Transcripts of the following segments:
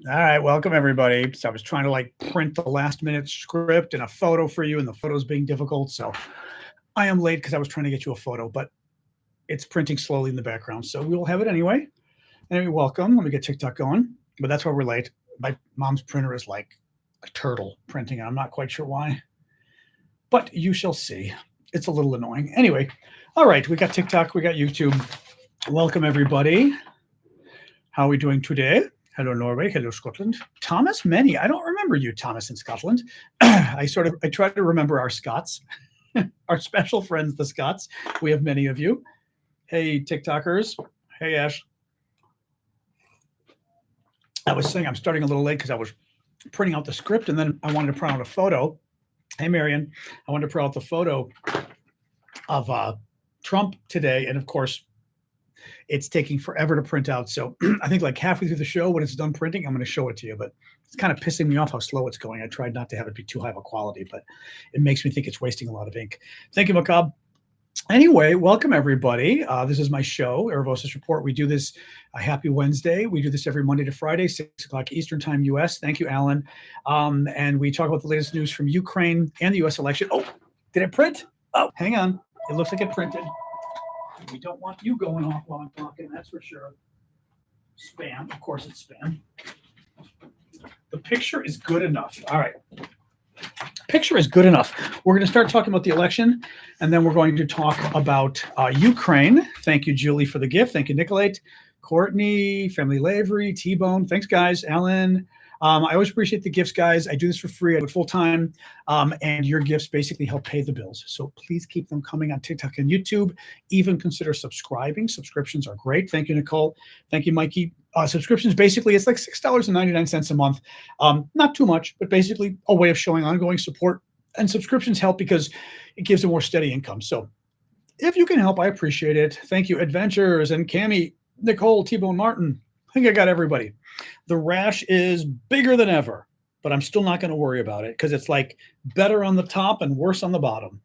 All right, welcome everybody. So I was trying to print the last minute script and a photo for you, and the photo's being difficult. So I am late because I was trying to get you a photo, but it's printing slowly in the background. So we will have it anyway. Anyway, welcome. Let me get TikTok going. But that's why we're late. My mom's printer is like a turtle printing, and I'm not quite sure why. But you shall see. It's a little annoying. Anyway, all right, we got TikTok, we got YouTube. Welcome everybody. How are we doing today? Hello, Norway. Hello, Scotland. Thomas Many. I don't remember you, Thomas, in Scotland. I try to remember our Scots, our special friends, the Scots. We have many of you. Hey, TikTokers. Hey, Ash. I was saying I'm starting a little late because I was printing out the script and then I wanted to print out a photo. Hey, Marion. I wanted to print out the photo of Trump today. And of course, it's taking forever to print out. So I think like halfway through the show, when it's done printing, I'm going to show it to you. But it's kind of pissing me off how slow it's going. I tried not to have it be too high of a quality, but it makes me think it's wasting a lot of ink. Thank you, Macabre. Anyway, welcome everybody. This is my show, Aravosis Report. We do this a happy Wednesday. We do this every Monday to Friday, 6 o'clock Eastern Time, U.S. Thank you, Alan. And we talk about the latest news from Ukraine and the U.S. election. Oh, did it print? Oh, hang on. It looks like it printed. We don't want you going off while I'm talking, that's for sure. Spam, of course it's spam. The picture is good enough. All right. Picture is good enough. We're going to start talking about the election, and then we're going to talk about Ukraine. Thank you, Julie, for the gift. Thank you, Nicolette, Courtney, Family Lavery, T-Bone. Thanks, guys. Alan. I always appreciate the gifts, guys. I do this for free. I do it full time, and your gifts basically help pay the bills. So please keep them coming on TikTok and YouTube. Even consider subscribing. Subscriptions are great. Thank you, Nicole. Thank you, Mikey. Subscriptions, basically, it's like $6.99 a month. Not too much, but basically a way of showing ongoing support. And subscriptions help because it gives a more steady income. So if you can help, I appreciate it. Thank you, Adventures and Cami, Nicole, T-Bone Martin. I think I got everybody. The rash is bigger than ever, but I'm still not going to worry about it because it's like better on the top and worse on the bottom.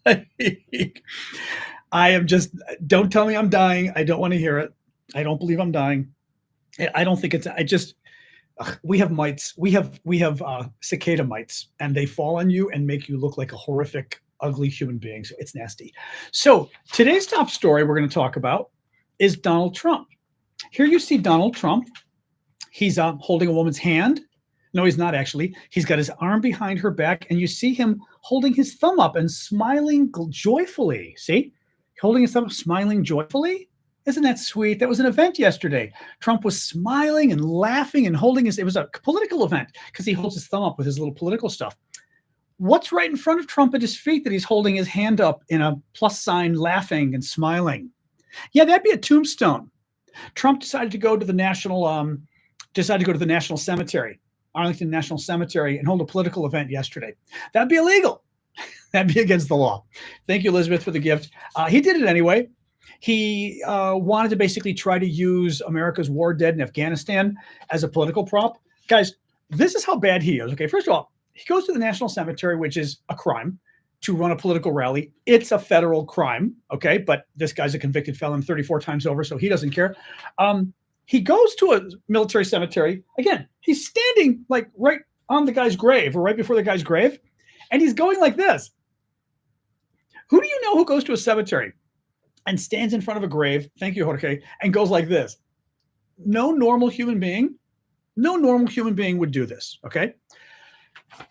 I am just, don't tell me I'm dying. I don't want to hear it. I don't believe I'm dying. I don't think we have mites. We have cicada mites, and they fall on you and make you look like a horrific, ugly human being. So it's nasty. So today's top story we're going to talk about is Donald Trump. Here you see Donald Trump. He's holding a woman's hand. No, he's not actually. He's got his arm behind her back, and you see him holding his thumb up and smiling joyfully. See? Holding his thumb up, smiling joyfully? Isn't that sweet? That was an event yesterday. Trump was smiling and laughing and holding it was a political event because he holds his thumb up with his little political stuff. What's right in front of Trump at his feet that he's holding his hand up in a plus sign, laughing and smiling? Yeah, that'd be a tombstone. Trump decided to go to the national cemetery, Arlington National Cemetery, and hold a political event yesterday. That'd be illegal. That'd be against the law. Thank you, Elizabeth, for the gift. He did it anyway. He wanted to basically try to use America's war dead in Afghanistan as a political prop. Guys, this is how bad he is. Okay, first of all, he goes to the National Cemetery, which is a crime, to run a political rally. It's a federal crime, okay? But this guy's a convicted felon 34 times over, so he doesn't care. He goes to a military cemetery. Again, he's standing like right on the guy's grave or right before the guy's grave, and he's going like this. Who do you know who goes to a cemetery and stands in front of a grave, thank you, Jorge, and goes like this? No normal human being would do this, okay?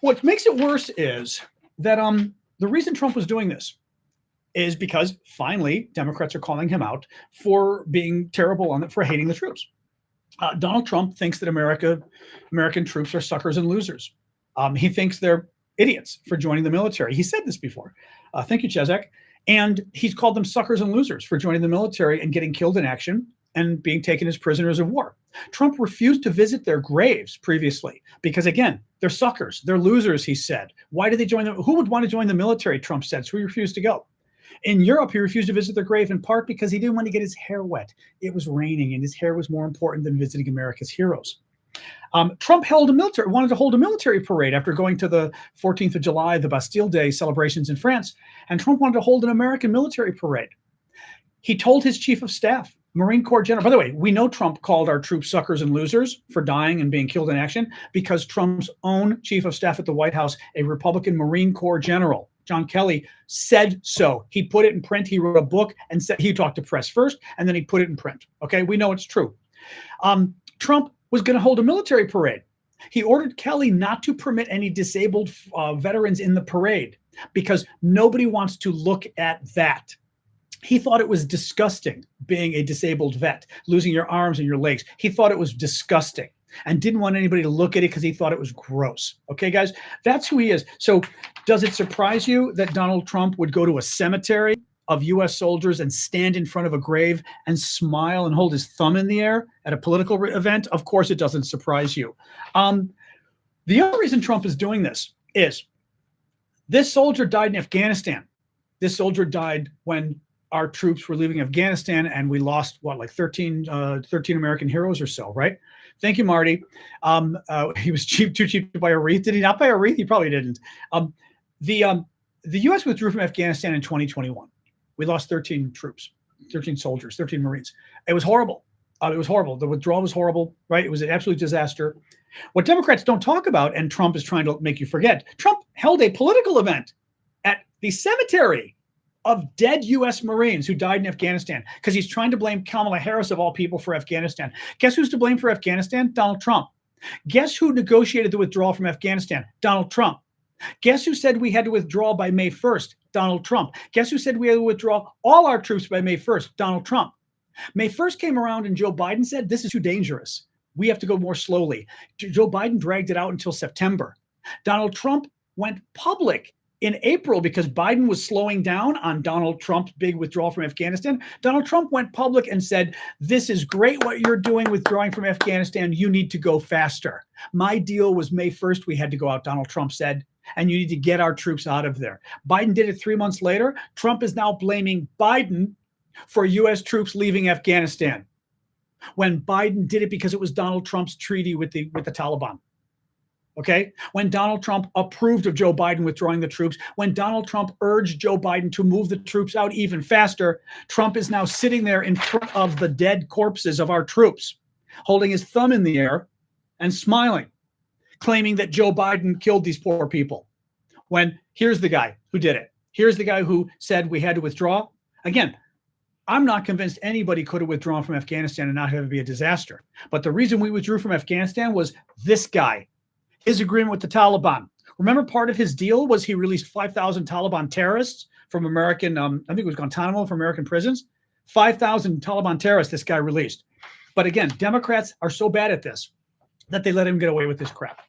What makes it worse is that the reason Trump was doing this is because finally Democrats are calling him out for being terrible for hating the troops. Donald Trump thinks that American troops are suckers and losers. He thinks they're idiots for joining the military. He said this before. Thank you, Chezek. And he's called them suckers and losers for joining the military and getting killed in action and being taken as prisoners of war. Trump refused to visit their graves previously because, again, they're suckers. They're losers, he said. Why did they join them? Who would want to join the military, Trump said, so he refused to go. In Europe, he refused to visit their grave in part because he didn't want to get his hair wet. It was raining, and his hair was more important than visiting America's heroes. Trump wanted to hold a military parade after going to the 14th of July, the Bastille Day celebrations in France, and Trump wanted to hold an American military parade. He told his chief of staff, Marine Corps general. By the way, we know Trump called our troops suckers and losers for dying and being killed in action because Trump's own chief of staff at the White House, a Republican Marine Corps general, John Kelly, said so. He put it in print. He wrote a book and said he talked to press first, and then he put it in print. Okay, we know it's true. Trump was going to hold a military parade. He ordered Kelly not to permit any disabled veterans in the parade because nobody wants to look at that. He thought it was disgusting being a disabled vet, losing your arms and your legs. He thought it was disgusting and didn't want anybody to look at it because he thought it was gross. Okay, guys, that's who he is. So does it surprise you that Donald Trump would go to a cemetery of U.S. soldiers and stand in front of a grave and smile and hold his thumb in the air at a political event? Of course, it doesn't surprise you. The other reason Trump is doing this is this soldier died in Afghanistan. This soldier died when our troops were leaving Afghanistan, and we lost, what, like 13 American heroes or so, right? Thank you, Marty. He was too cheap to buy a wreath. Did he not buy a wreath? He probably didn't. The U.S. withdrew from Afghanistan in 2021. We lost 13 troops, 13 soldiers, 13 Marines. It was horrible. It was horrible. The withdrawal was horrible, right? It was an absolute disaster. What Democrats don't talk about, and Trump is trying to make you forget, Trump held a political event at the cemetery of dead U.S. Marines who died in Afghanistan because he's trying to blame Kamala Harris, of all people, for Afghanistan. Guess who's to blame for Afghanistan? Donald Trump. Guess who negotiated the withdrawal from Afghanistan? Donald Trump. Guess who said we had to withdraw by May 1st? Donald Trump. Guess who said we had to withdraw all our troops by May 1st? Donald Trump. May 1st came around and Joe Biden said, this is too dangerous. We have to go more slowly. Joe Biden dragged it out until September. Donald Trump went public in April because Biden was slowing down on Donald Trump's big withdrawal from Afghanistan. Donald Trump went public and said, this is great what you're doing withdrawing from Afghanistan. You need to go faster. My deal was May 1st, we had to go out, Donald Trump said, and you need to get our troops out of there. Biden did it 3 months later. Trump is now blaming Biden for U.S. troops leaving Afghanistan when Biden did it because it was Donald Trump's treaty with the Taliban. Okay, when Donald Trump approved of Joe Biden withdrawing the troops, when Donald Trump urged Joe Biden to move the troops out even faster, Trump is now sitting there in front of the dead corpses of our troops, holding his thumb in the air and smiling, claiming that Joe Biden killed these poor people. When here's the guy who did it. Here's the guy who said we had to withdraw. Again, I'm not convinced anybody could have withdrawn from Afghanistan and not have it be a disaster. But the reason we withdrew from Afghanistan was this guy. His agreement with the Taliban. Remember, part of his deal was he released 5,000 Taliban terrorists from American, I think it was Guantanamo, from American prisons. 5,000 Taliban terrorists this guy released. But again, Democrats are so bad at this that they let him get away with this crap.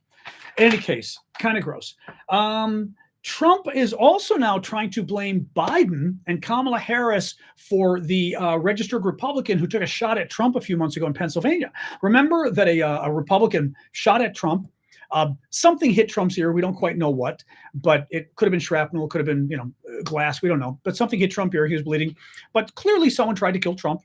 In any case, kind of gross. Trump is also now trying to blame Biden and Kamala Harris for the registered Republican who took a shot at Trump a few months ago in Pennsylvania. Remember that a Republican shot at Trump. Something hit Trump's ear. We don't quite know what, but it could have been shrapnel, could have been, glass. We don't know. But something hit Trump's ear. He was bleeding. But clearly someone tried to kill Trump.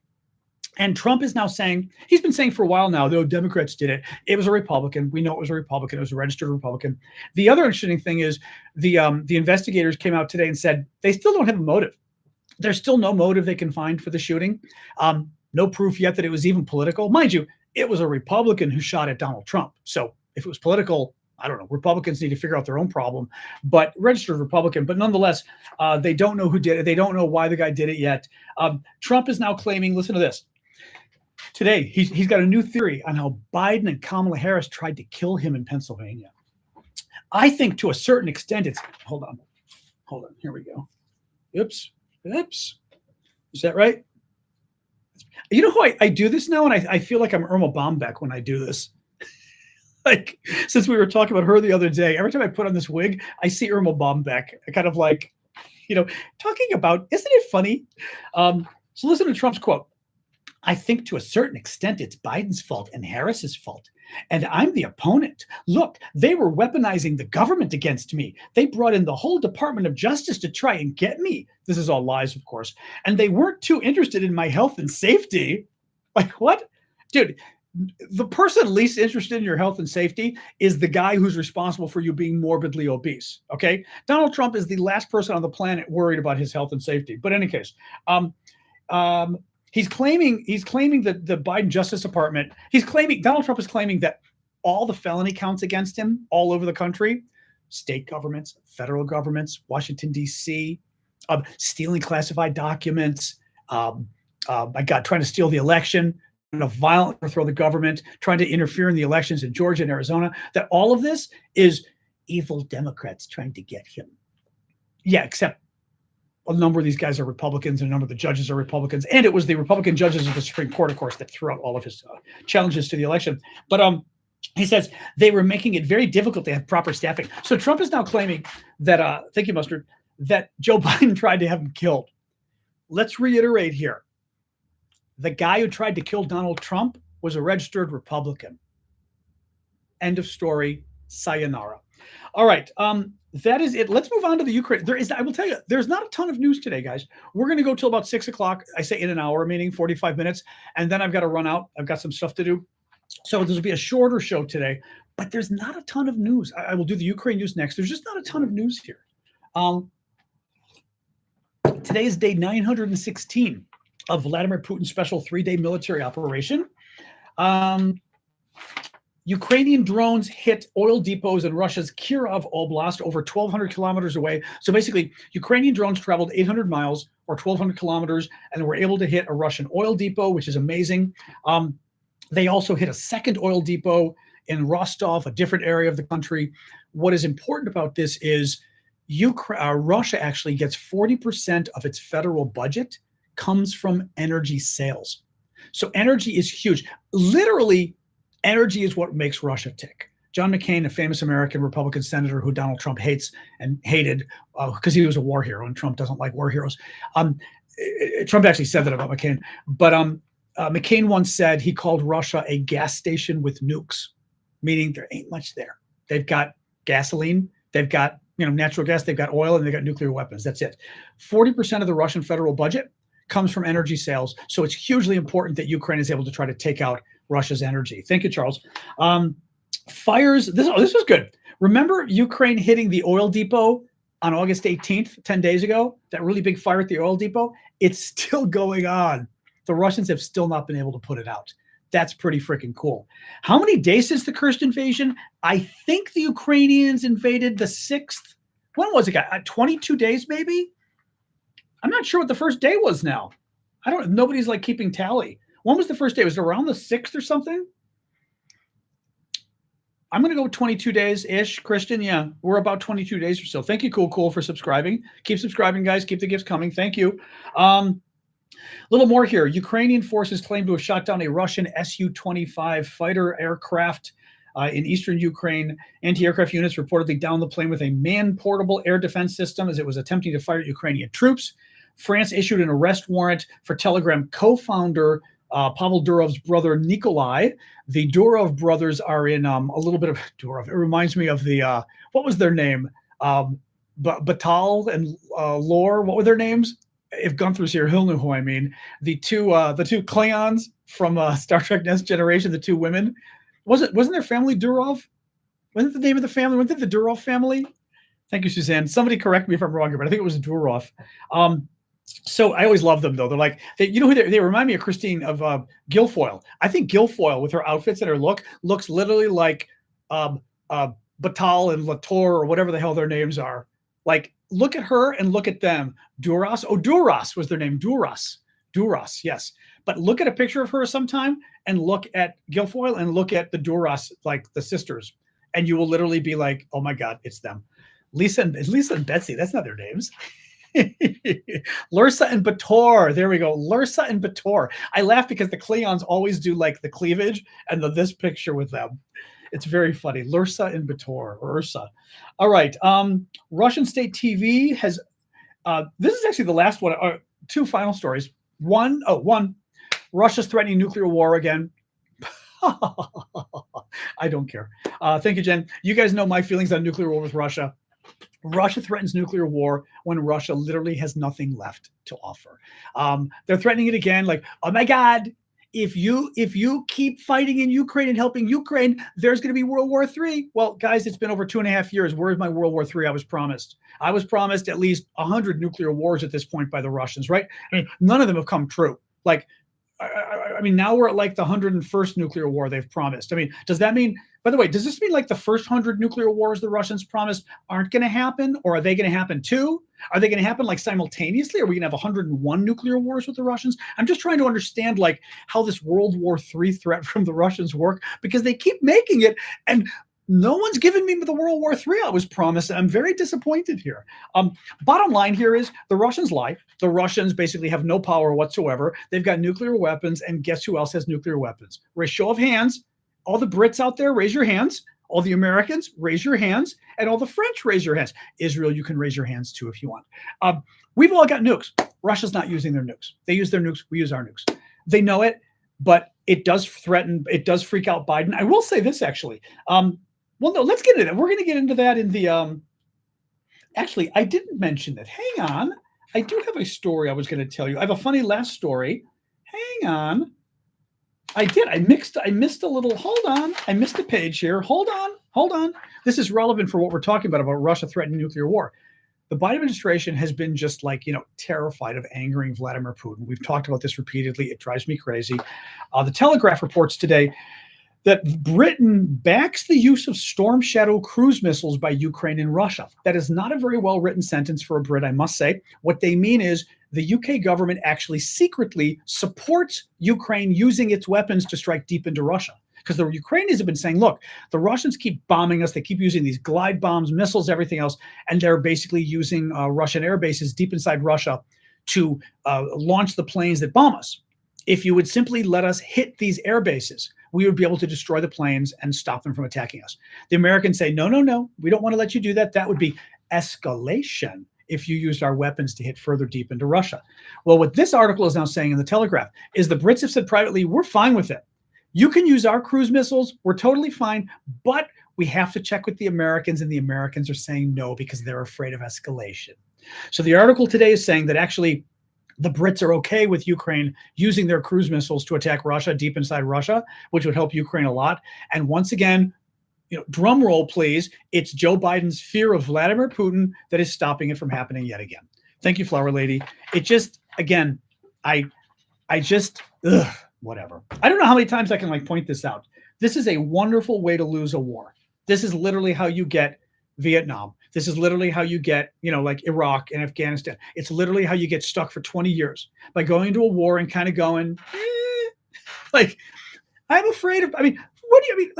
And Trump is now saying, he's been saying for a while now, though Democrats did it. It was a Republican. We know it was a Republican. It was a registered Republican. The other interesting thing is the investigators came out today and said they still don't have a motive. There's still no motive they can find for the shooting. No proof yet that it was even political. Mind you, it was a Republican who shot at Donald Trump. So if it was political, I don't know. Republicans need to figure out their own problem, but registered Republican. But nonetheless, they don't know who did it. They don't know why the guy did it yet. Trump is now claiming, listen to this. Today, he's got a new theory on how Biden and Kamala Harris tried to kill him in Pennsylvania. I think to a certain extent it's, hold on. Here we go. Oops. Is that right? You know how I do this now? And I feel like I'm Irma Bombeck when I do this. Like, since we were talking about her the other day, every time I put on this wig, I see Irma Bombeck. I kind of like, talking about, isn't it funny? So listen to Trump's quote. I think to a certain extent it's Biden's fault and Harris's fault. And I'm the opponent. Look, they were weaponizing the government against me. They brought in the whole Department of Justice to try and get me. This is all lies, of course. And they weren't too interested in my health and safety. Like, what? Dude, the person least interested in your health and safety is the guy who's responsible for you being morbidly obese. Okay. Donald Trump is the last person on the planet worried about his health and safety. But in any case, He's claiming that the Biden Justice Department, Donald Trump is claiming that all the felony counts against him all over the country, state governments, federal governments, Washington, D.C., stealing classified documents, my God, trying to steal the election, violently overthrow the government, trying to interfere in the elections in Georgia and Arizona, that all of this is evil Democrats trying to get him. Yeah, except a number of these guys are Republicans and a number of the judges are Republicans. And it was the Republican judges of the Supreme Court, of course, that threw out all of his challenges to the election. But he says they were making it very difficult to have proper staffing. So Trump is now claiming that, thank you, Mustard, that Joe Biden tried to have him killed. Let's reiterate here. The guy who tried to kill Donald Trump was a registered Republican. End of story. Sayonara. All right. That is it. Let's move on to the Ukraine. I will tell you, there's not a ton of news today, guys. We're going to go till about 6 o'clock. I say in an hour, meaning 45 minutes. And then I've got to run out. I've got some stuff to do. So this will be a shorter show today, but there's not a ton of news. I will do the Ukraine news next. There's just not a ton of news here. Today is day 916 of Vladimir Putin's special 3-day military operation. Ukrainian drones hit oil depots in Russia's Kirov Oblast over 1,200 kilometers away. So basically, Ukrainian drones traveled 800 miles or 1,200 kilometers and were able to hit a Russian oil depot, which is amazing. They also hit a second oil depot in Rostov, a different area of the country. What is important about this is Russia actually gets 40% of its federal budget comes from energy sales. So energy is huge. Literally, energy is what makes Russia tick. John McCain, a famous American Republican senator who Donald Trump hates and hated because he was a war hero, and Trump doesn't like war heroes. Trump actually said that about McCain. But McCain once said he called Russia a gas station with nukes, meaning there ain't much there. They've got gasoline, they've got natural gas, they've got oil, and they've got nuclear weapons. That's it. 40% of the Russian federal budget comes from energy sales. So it's hugely important that Ukraine is able to try to take out Russia's energy. Thank you, Charles. Fires. This is good. Remember Ukraine hitting the oil depot on August 18th, 10 days ago? That really big fire at the oil depot? It's still going on. The Russians have still not been able to put it out. That's pretty freaking cool. How many days since the cursed invasion? I think the Ukrainians invaded the 6th. When was it? 22 days maybe? I'm not sure what the first day was now. Nobody's like keeping tally. When was the first day? Was it around the 6th or something? I'm going to go with 22 days-ish, Christian. Yeah, we're about 22 days or so. Thank you, Cool, for subscribing. Keep subscribing, guys. Keep the gifts coming. Thank you. A little more here. Ukrainian forces claim to have shot down a Russian Su-25 fighter aircraft in eastern Ukraine. Anti-aircraft units reportedly downed the plane with a man-portable air defense system as it was attempting to fire at Ukrainian troops. France issued an arrest warrant for Telegram co-founder Pavel Durov's brother Nikolai. The Durov brothers are in a little bit of Durov. It reminds me of the what was their name? Batal and Lore. What were their names? If Gunther's here, he'll know who I mean. The two Klingons from Star Trek Next Generation. The two women. Wasn't their family Durov? Wasn't the name of the family? Wasn't it the Durov family? Thank you, Suzanne. Somebody correct me if I'm wrong here, but I think it was Durov. So I always love them, though. They're like, who they remind me of Christine of Guilfoyle. I think Guilfoyle, with her outfits and her look, looks literally like Batal and Latour or whatever the hell their names are. Like, look at her and look at them. Duras. Oh, Duras was their name. Duras, yes. But look at a picture of her sometime and look at Guilfoyle and look at the Duras, like the sisters. And you will literally be like, oh, my God, it's them. Lisa and Betsy, that's not their names. Lursa and Bator. There we go. Lursa and Bator. I laugh because the Klingons always do like the cleavage and this picture with them. It's very funny. Lursa and Bator, or Ursa. All right. Russian state TV has, this is actually the last one. Two final stories. One, Russia's threatening nuclear war again. I don't care. Thank you, Jen. You guys know my feelings on nuclear war with Russia. Russia threatens nuclear war when Russia literally has nothing left to offer. They're threatening it again, like, oh my God, if you keep fighting in Ukraine and helping Ukraine, there's going to be World War III. Well, guys, it's been over 2.5 years. Where's my World War III I was promised? I was promised at least 100 nuclear wars at this point by the Russians, right? I mean, none of them have come true. Like, I mean, now we're at like the 101st nuclear war they've promised. I mean, does that mean, by the way, does this mean like the first 100 nuclear wars the Russians promised aren't going to happen? Or are they going to happen too? Are they going to happen like simultaneously? Are we going to have 101 nuclear wars with the Russians? I'm just trying to understand like how this World War III threat from the Russians work, because they keep making it and no one's given me the World War III I was promised. I'm very disappointed here. Bottom line here is the Russians lie. The Russians basically have no power whatsoever. They've got nuclear weapons, and guess who else has nuclear weapons? Raise show of hands. All the Brits out there, raise your hands. All the Americans, raise your hands. And all the French, raise your hands. Israel, you can raise your hands too if you want. We've all got nukes. Russia's not using their nukes. They use their nukes. We use our nukes. They know it, but it does threaten, it does freak out Biden. I will say this actually. Well, no, let's get into that. We're going to get into that in the, actually, I didn't mention that. Hang on. I do have a story I was going to tell you. I have a funny last story. Hang on. I did. I missed a little, hold on. I missed a page here. Hold on. This is relevant for what we're talking about Russia threatening nuclear war. The Biden administration has been just like, terrified of angering Vladimir Putin. We've talked about this repeatedly. It drives me crazy. The Telegraph reports today that Britain backs the use of Storm Shadow cruise missiles by Ukraine and Russia. That is not a very well-written sentence for a Brit, I must say. What they mean is the UK government actually secretly supports Ukraine using its weapons to strike deep into Russia. Because the Ukrainians have been saying, look, the Russians keep bombing us. They keep using these glide bombs, missiles, everything else. And they're basically using Russian air bases deep inside Russia to launch the planes that bomb us. If you would simply let us hit these air bases, we would be able to destroy the planes and stop them from attacking us. The Americans say, no, we don't want to let you do that. That would be escalation if you used our weapons to hit further deep into Russia. Well, what this article is now saying in the Telegraph is the Brits have said privately, we're fine with it. You can use our cruise missiles. We're totally fine, but we have to check with the Americans, and the Americans are saying no because they're afraid of escalation. So the article today is saying that actually the Brits are okay with Ukraine using their cruise missiles to attack Russia deep inside Russia, which would help Ukraine a lot. And once again, drum roll, please. It's Joe Biden's fear of Vladimir Putin that is stopping it from happening yet again. Thank you, Flower Lady. It just, again, whatever. I don't know how many times I can point this out. This is a wonderful way to lose a war. This is literally how you get Vietnam. This is literally how you get, like Iraq and Afghanistan. It's literally how you get stuck for 20 years by going into a war and kind of going, I'm afraid of, what do you mean?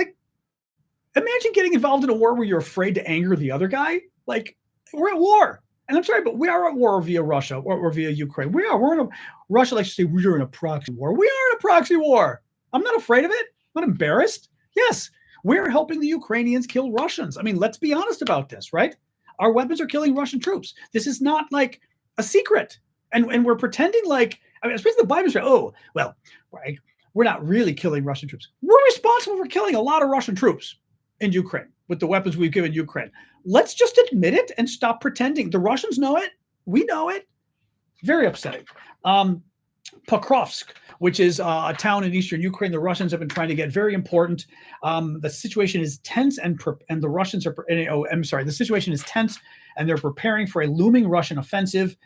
Imagine getting involved in a war where you're afraid to anger the other guy. We're at war. And I'm sorry, but we are at war via Russia or via Ukraine. We're in a, Russia likes to say we're in a proxy war. We are in a proxy war. I'm not afraid of it. I'm not embarrassed. Yes, we're helping the Ukrainians kill Russians. Let's be honest about this, right? Our weapons are killing Russian troops. This is not like a secret. And we're pretending especially the Biden say, oh, well, right, we're not really killing Russian troops. We're responsible for killing a lot of Russian troops in Ukraine with the weapons we've given Ukraine. Let's just admit it and stop pretending. The Russians know it. We know it. Very upsetting. Pakros, which is a town in eastern Ukraine, the Russians have been trying to get very important. The situation is tense, and the Russians are. The situation is tense, and they're preparing for a looming Russian offensive.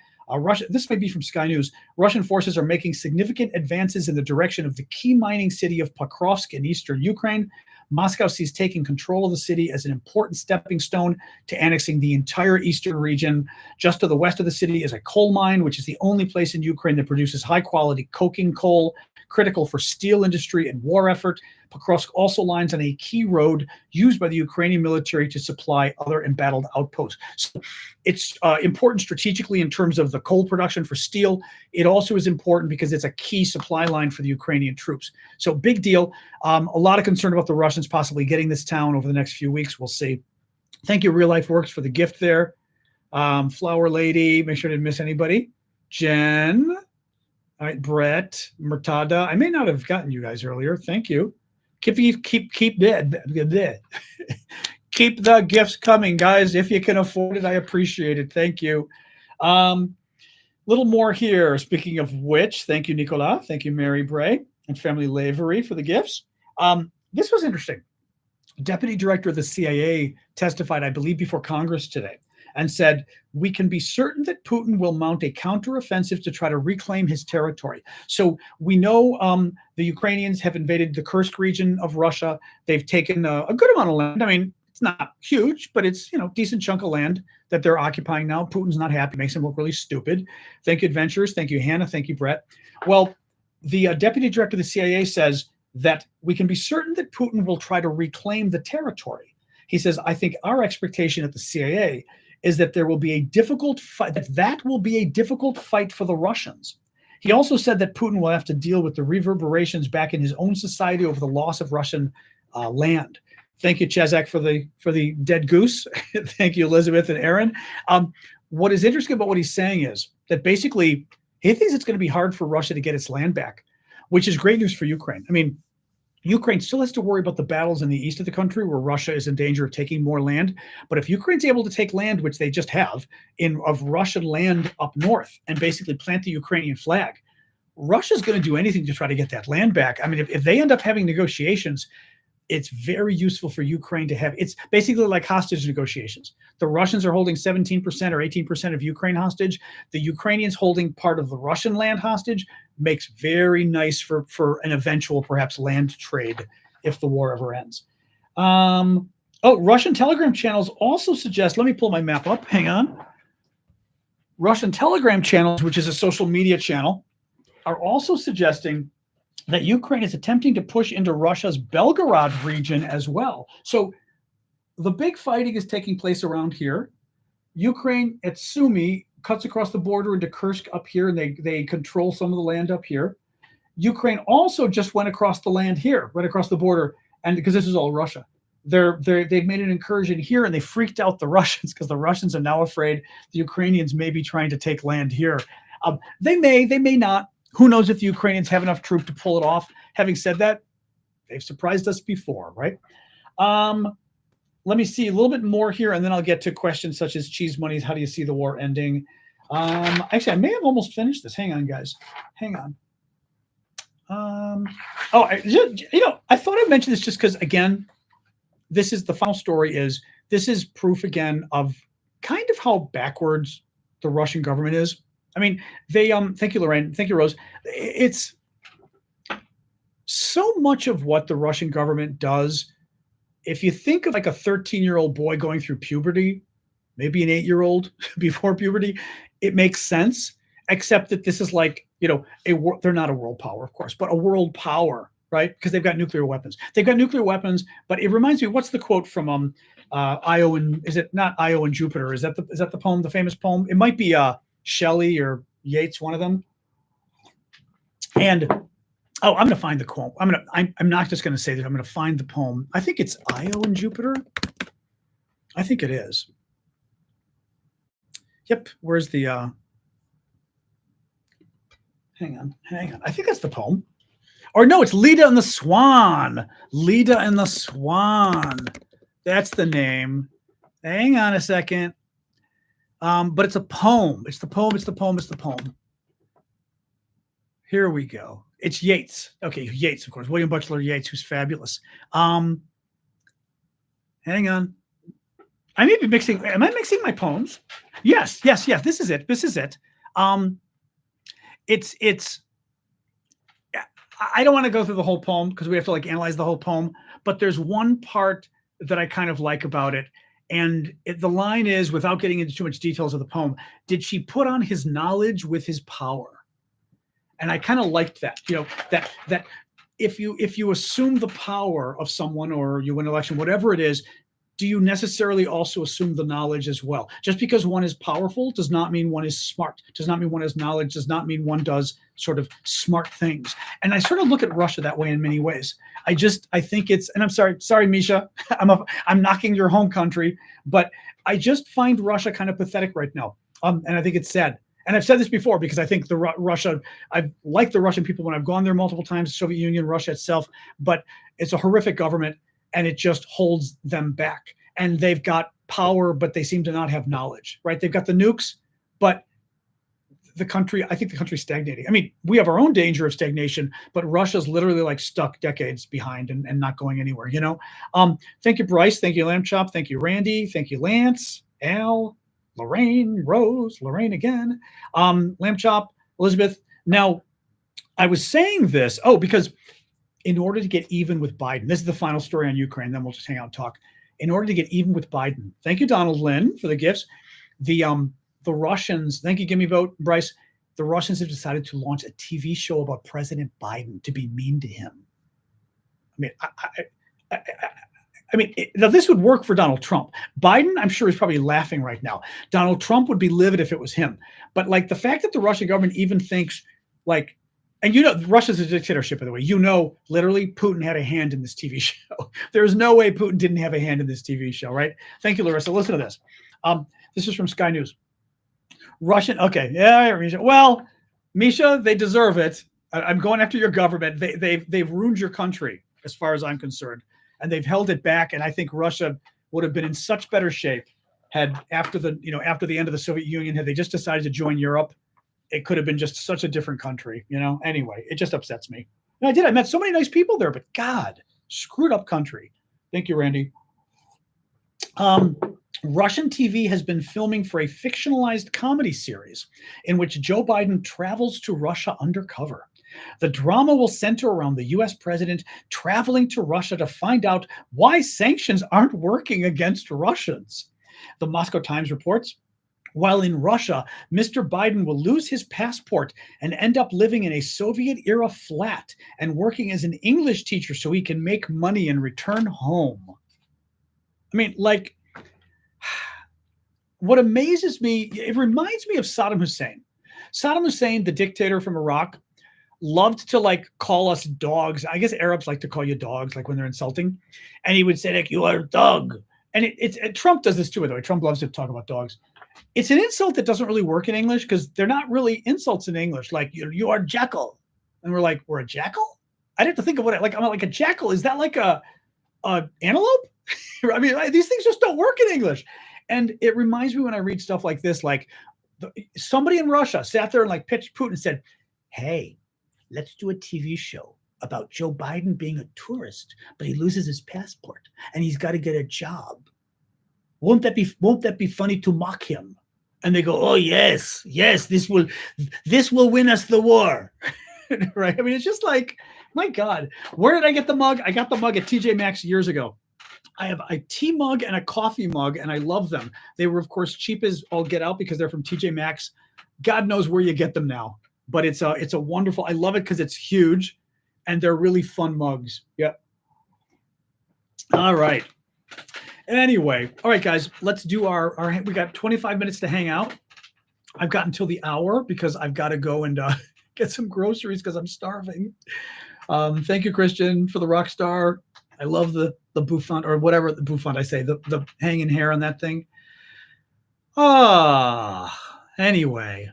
This may be from Sky News. Russian forces are making significant advances in the direction of the key mining city of Pakrovsk in eastern Ukraine. Moscow sees taking control of the city as an important stepping stone to annexing the entire eastern region. Just to the west of the city is a coal mine, which is the only place in Ukraine that produces high-quality coking coal, critical for steel industry and war effort. Pakrovsk also lies on a key road used by the Ukrainian military to supply other embattled outposts. So it's important strategically in terms of the coal production for steel. It also is important because it's a key supply line for the Ukrainian troops. So big deal. A lot of concern about the Russians possibly getting this town over the next few weeks. We'll see. Thank you, Real Life Works, for the gift there. Flower Lady, make sure I didn't miss anybody. Jen. All right, Brett, Murtada. I may not have gotten you guys earlier. Thank you. Keep the gifts coming, guys. If you can afford it, I appreciate it. Thank you. Little more here. Speaking of which, thank you, Nicola. Thank you, Mary Bray and Family Lavery for the gifts. This was interesting. Deputy Director of the CIA testified, I believe, before Congress today. and said, we can be certain that Putin will mount a counteroffensive to try to reclaim his territory. So we know the Ukrainians have invaded the Kursk region of Russia. They've taken a good amount of land. I mean, it's not huge, but it's, decent chunk of land that they're occupying now. Putin's not happy, makes him look really stupid. Thank you, Adventures. Thank you, Hannah. Thank you, Brett. Well, the deputy director of the CIA says that we can be certain that Putin will try to reclaim the territory. He says, I think our expectation at the CIA is that there will be a difficult fight, that will be a difficult fight for the Russians. He also said that Putin will have to deal with the reverberations back in his own society over the loss of Russian land. Thank you, Chezak, for the dead goose. Thank you, Elizabeth and Aaron. What is interesting about what he's saying is that basically he thinks it's going to be hard for Russia to get its land back, which is great news for Ukraine. I mean, Ukraine still has to worry about the battles in the east of the country where Russia is in danger of taking more land. But if Ukraine's able to take land, which they just have, of Russian land up north and basically plant the Ukrainian flag, Russia's going to do anything to try to get that land back. I mean, if they end up having negotiations, it's very useful for Ukraine to have. It's basically like hostage negotiations. The Russians are holding 17% or 18% of Ukraine hostage. The Ukrainians holding part of the Russian land hostage makes very nice for an eventual perhaps land trade if the war ever ends. Russian Telegram channels also suggest, let me pull my map up, hang on. Russian Telegram channels, which is a social media channel, are also suggesting that Ukraine is attempting to push into Russia's Belgorod region as well. So the big fighting is taking place around here. Ukraine at Sumy cuts across the border into Kursk up here, and they control some of the land up here. Ukraine also just went across the land here, right across the border, and because this is all Russia. They've made an incursion here, and they freaked out the Russians because the Russians are now afraid the Ukrainians may be trying to take land here. They may not. Who knows if the Ukrainians have enough troop to pull it off? Having said that, they've surprised us before, right? Let me see a little bit more here, and then I'll get to questions such as cheese monies. How do you see the war ending? Actually, I may have almost finished this. Hang on, guys. Hang on. I thought I'd mention this just because, again, this is the final story. This is proof again of kind of how backwards the Russian government is. I mean, they thank you, Lorraine. Thank you, Rose. It's so much of what the Russian government does. If you think of like a 13-year-old boy going through puberty, maybe an 8-year-old before puberty, it makes sense, except that this is like, they're not a world power, of course, but a world power, right? Because they've got nuclear weapons. They've got nuclear weapons, but it reminds me, what's the quote from Io and, is it not Io and Jupiter? Is that the poem, the famous poem? It might be Shelley or Yeats, one of them. And I'm going to find the quote. I'm not just going to say that. I'm going to find the poem. I think it's Io and Jupiter. I think it is. Yep. Where's the? Hang on. I think that's the poem. Or no, it's Leda and the Swan. Leda and the Swan. That's the name. Hang on a second. But it's a poem. It's the poem. Here we go. It's Yeats. Okay, Yeats, of course. William Butler Yeats, who's fabulous. Hang on. I may be mixing. Am I mixing my poems? Yes. This is it. It's. I don't want to go through the whole poem because we have to analyze the whole poem. But there's one part that I kind of like about it. And the line is, without getting into too much details of the poem, did she put on his knowledge with his power? And I kind of liked that, that if you assume the power of someone or you win an election, whatever it is, do you necessarily also assume the knowledge as well? Just because one is powerful does not mean one is smart, does not mean one has knowledge, does not mean one does sort of smart things. And I sort of look at Russia that way in many ways. I think it's, and I'm sorry, Misha, I'm knocking your home country, but I just find Russia kind of pathetic right now. And I think it's sad. And I've said this before because I think I've liked the Russian people when I've gone there multiple times, Soviet Union, Russia itself, but it's a horrific government and it just holds them back. And they've got power, but they seem to not have knowledge, right? They've got the nukes, but I think the country's stagnating. I mean, we have our own danger of stagnation, but Russia's literally stuck decades behind and not going anywhere, Thank you, Bryce. Thank you, Lamb Chop. Thank you, Randy. Thank you, Lance, Al, Lorraine, Rose, Lorraine again. Lamb Chop, Elizabeth. Now, I was saying this, because in order to get even with Biden, this is the final story on Ukraine, then we'll just hang out and talk. In order to get even with Biden, thank you, Donald Lynn, for the gifts. The Russians, thank you, give me a vote, Bryce. The Russians have decided to launch a TV show about President Biden to be mean to him. Now this would work for Donald Trump. Biden, I'm sure, is probably laughing right now. Donald Trump would be livid if it was him. But like the fact that the Russian government even thinks like, and Russia's a dictatorship, by the way. Literally, Putin had a hand in this TV show. There's no way Putin didn't have a hand in this TV show, right? Thank you, Larissa. Listen to this. This is from Sky News. Well, Misha, they deserve it. I'm going after your government. They've ruined your country, as far as I'm concerned, and they've held it back. And I think Russia would have been in such better shape had after the end of the Soviet Union, had they just decided to join Europe. It could have been just such a different country, Anyway, it just upsets me. And I met so many nice people there, but God, screwed up country. Thank you, Randy. Russian TV has been filming for a fictionalized comedy series in which Joe Biden travels to Russia undercover. The drama will center around the U.S. president traveling to Russia to find out why sanctions aren't working against Russians. The Moscow Times reports, while in Russia, Mr. Biden will lose his passport and end up living in a Soviet-era flat and working as an English teacher so he can make money and return home. What amazes me, it reminds me of Saddam Hussein. Saddam Hussein, the dictator from Iraq, loved to call us dogs. I guess Arabs like to call you dogs, when they're insulting. And he would say, you are a dog. And Trump does this too, by the way. Trump loves to talk about dogs. It's an insult that doesn't really work in English because they're not really insults in English. You are jackal. And we're like, we're a jackal? I'd have to think of I'm like a jackal. Is that like a antelope? These things just don't work in English. And it reminds me when I read stuff like this, somebody in Russia sat there and pitched Putin and said, hey, let's do a TV show about Joe Biden being a tourist, but he loses his passport and he's got to get a job. Won't that be funny to mock him? And they go, oh yes, this will win us the war. Right? It's just my God, where did I get the mug? I got the mug at TJ Maxx years ago. I have a tea mug and a coffee mug, and I love them. They were, of course, cheap as all get out because they're from TJ Maxx. God knows where you get them now, but it's a wonderful. I love it because it's huge, and they're really fun mugs. Yep. All right. Anyway, all right, guys, let's do our. We got 25 minutes to hang out. I've got until the hour because I've got to go and get some groceries because I'm starving. Thank you, Christian, for the rock star. I love the bouffant or whatever the bouffant I say, the hanging hair on that thing. Anyway.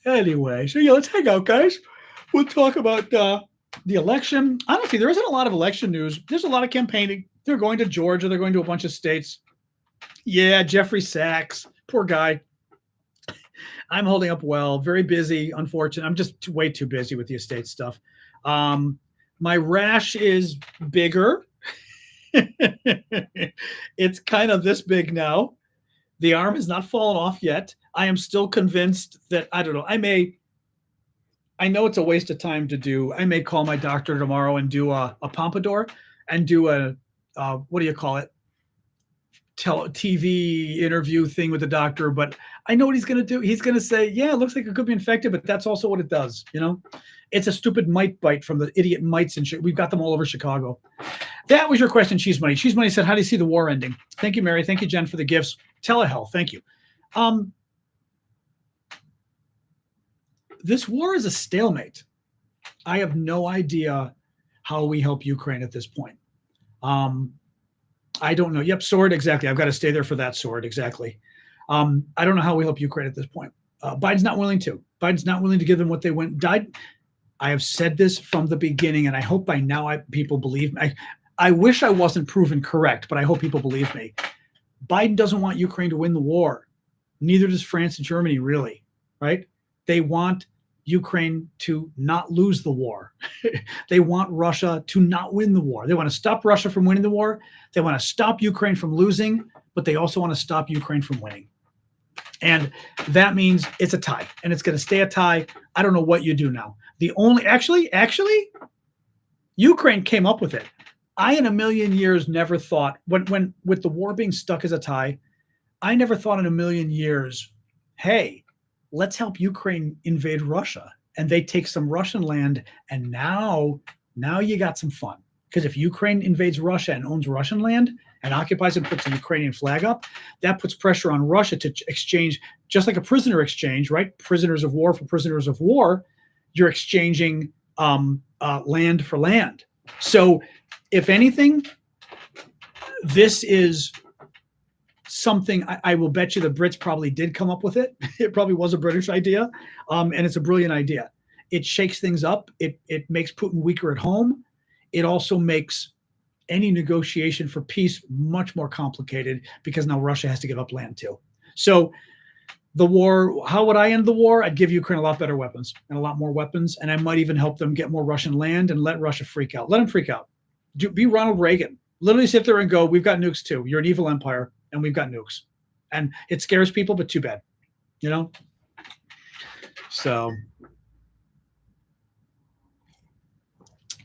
So yeah, let's hang out, guys. We'll talk about the election. Honestly, there isn't a lot of election news. There's a lot of campaigning. They're going to Georgia. They're going to a bunch of states. Yeah, Jeffrey Sachs, poor guy. I'm holding up well. Very busy, unfortunate. I'm just way too busy with the estate stuff. My rash is bigger. It's kind of this big now. The arm has not fallen off yet. I am still convinced that, I don't know, I know it's a waste of time to do. I may call my doctor tomorrow and do a pompadour and do a, what do you call it? TV interview thing with the doctor, but I know what he's going to do. He's going to say, yeah, it looks like it could be infected, but that's also what it does. It's a stupid mite bite from the idiot mites and shit. We've got them all over Chicago. That was your question, Cheese Money. Cheese Money said, how do you see the war ending? Thank you, Mary. Thank you, Jen, for the gifts. Telehealth. Thank you. This war is a stalemate. I have no idea how we help Ukraine at this point. I don't know. Yep, sword, exactly. I've got to stay there for that sword, exactly. I don't know how we help Ukraine at this point. Biden's not willing to. Biden's not willing to give them what they died. I have said this from the beginning, and I hope by now people believe me. I wish I wasn't proven correct, but I hope people believe me. Biden doesn't want Ukraine to win the war. Neither does France and Germany, really, right? They want Ukraine to not lose the war. They want Russia to not win the war. They want to stop Russia from winning the war. They want to stop Ukraine from losing, but they also want to stop Ukraine from winning. And that means it's a tie, and it's going to stay a tie. I don't know what you do now. The only actually, Ukraine came up with it. I in a million years never thought when with the war being stuck as a tie, I never thought in a million years, hey, let's help Ukraine invade Russia and they take some Russian land, and now you got some fun. Because if Ukraine invades Russia and owns Russian land and occupies and puts a Ukrainian flag up, that puts pressure on Russia to exchange, just like a prisoner exchange, right? Prisoners of war for prisoners of war. You're exchanging land for land. So, if anything, this is something I will bet you the Brits probably did come up with it. It probably was a British idea, and it's a brilliant idea. It shakes things up. It makes Putin weaker at home. It also makes any negotiation for peace much more complicated because now Russia has to give up land too. So the war, how would I end the war? I'd give Ukraine a lot better weapons and a lot more weapons, and I might even help them get more Russian land and let Russia freak out. Let them freak out. Be Ronald Reagan. Literally sit there and go, we've got nukes too. You're an evil empire, and we've got nukes. And it scares people, but too bad. You know? So,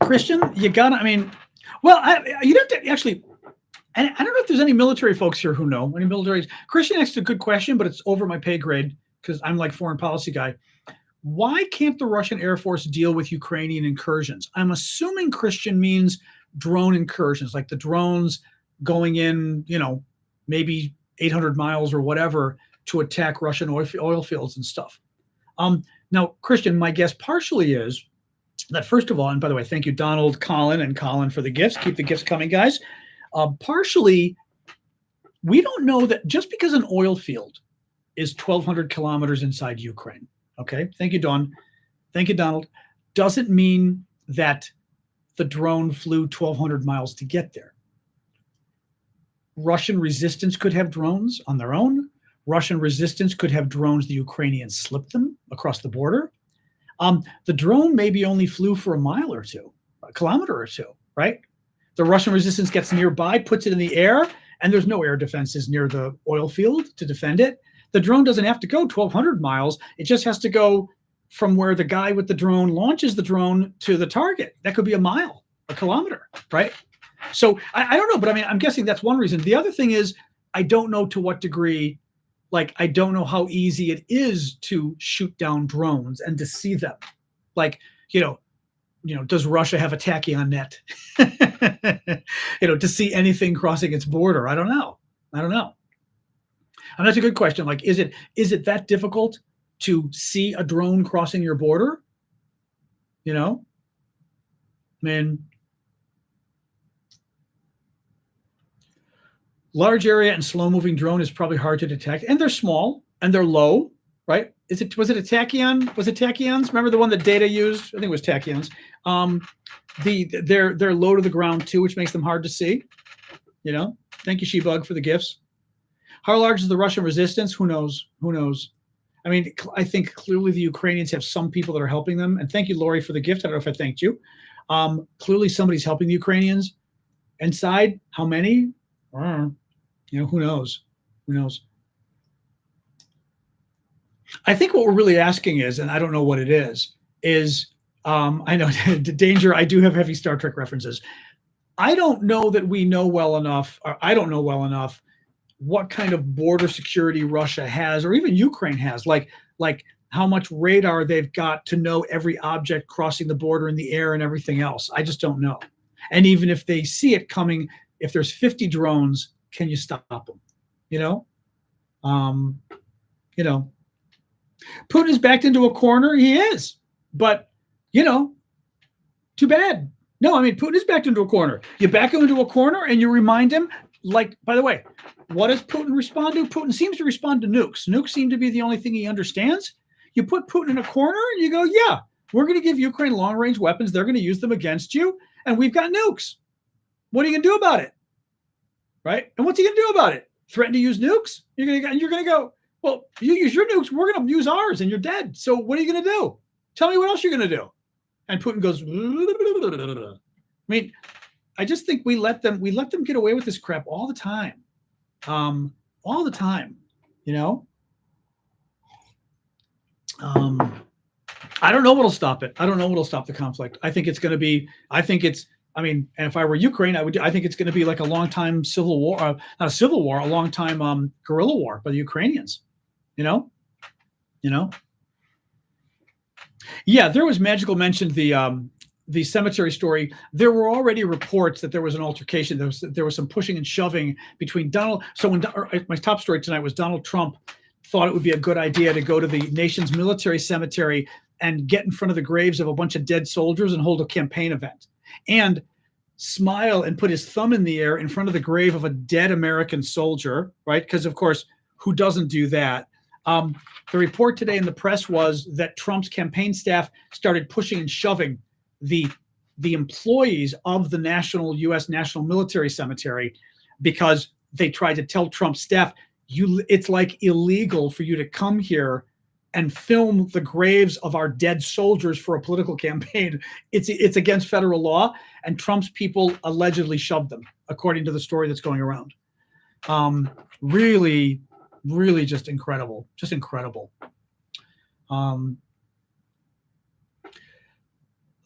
Christian, you gotta, you'd have to actually, and I don't know if there's any military folks here who know. Any militaries? Christian asked a good question, but it's over my pay grade because I'm like foreign policy guy. Why can't the Russian Air Force deal with Ukrainian incursions? I'm assuming Christian means drone incursions, like the drones going in, maybe 800 miles or whatever to attack Russian oil fields and stuff. Now, Christian, my guess partially is that, first of all, and by the way, thank you, Donald, Colin, and Colin for the gifts. Keep the gifts coming, guys. Partially, we don't know that just because an oil field is 1,200 kilometers inside Ukraine, okay? Thank you, Don. Thank you, Donald. Doesn't mean that the drone flew 1,200 miles to get there. Russian resistance could have drones on their own. Russian resistance could have drones the Ukrainians slipped them across the border. The drone maybe only flew for a mile or two, a kilometer or two, right? The Russian resistance gets nearby, puts it in the air, and there's no air defenses near the oil field to defend it. The drone doesn't have to go 1,200 miles. It just has to go from where the guy with the drone launches the drone to the target. That could be a mile, a kilometer, right? So I don't know, but I'm guessing that's one reason. The other thing is, I don't know to what degree, I don't know how easy it is to shoot down drones and to see them. Does Russia have a tachyon net? To see anything crossing its border? I don't know. And that's a good question. Is it that difficult to see a drone crossing your border? Large area and slow-moving drone is probably hard to detect, and they're small and they're low, right? Was it a tachyon? Was it tachyons? Remember the one that Data used? I think it was tachyons. They're low to the ground too, which makes them hard to see. Thank you, Shebug, for the gifts. How large is the Russian resistance? Who knows? I think clearly the Ukrainians have some people that are helping them. And thank you, Lori, for the gift. I don't know if I thanked you. Clearly somebody's helping the Ukrainians. Inside, how many? Who knows? I think what we're really asking is, and I don't know what it is I know, Danger, I do have heavy Star Trek references. I don't know that we know well enough, or I don't know well enough what kind of border security Russia has, or even Ukraine has, like how much radar they've got to know every object crossing the border in the air and everything else. I just don't know. And even if they see it coming, if there's 50 drones, can you stop them? Putin is backed into a corner. He is, but too bad. No, Putin is backed into a corner. You back him into a corner and you remind him, by the way, what does Putin respond to? Putin seems to respond to nukes. Nukes seem to be the only thing he understands. You put Putin in a corner and you go, yeah, we're going to give Ukraine long-range weapons. They're going to use them against you. And we've got nukes. What are you going to do about it? Right? And what's he going to do about it? Threaten to use nukes? You're going to go, well, you use your nukes. We're going to use ours and you're dead. So what are you going to do? Tell me what else you're going to do. And Putin goes, I just think we let them get away with this crap all the time. All the time, I don't know what'll stop it. I don't know what'll stop the conflict. I think it's going to be. I mean, and if I were Ukraine, I think it's going to be like a long time civil war, not a civil war, a long time guerrilla war by the Ukrainians. You know. Yeah, there was magical mentioned the cemetery story. There were already reports that there was an altercation. There was some pushing and shoving between Donald. So my top story tonight was Donald Trump thought it would be a good idea to go to the nation's military cemetery and get in front of the graves of a bunch of dead soldiers and hold a campaign event and smile and put his thumb in the air in front of the grave of a dead American soldier, right? Because of course, who doesn't do that? The report today in the press was that Trump's campaign staff started pushing and shoving the employees of the U.S. National Military Cemetery because they tried to tell Trump's staff, it's like illegal for you to come here and film the graves of our dead soldiers for a political campaign. It's against federal law, and Trump's people allegedly shoved them, according to the story that's going around. Really, really just incredible. Just incredible.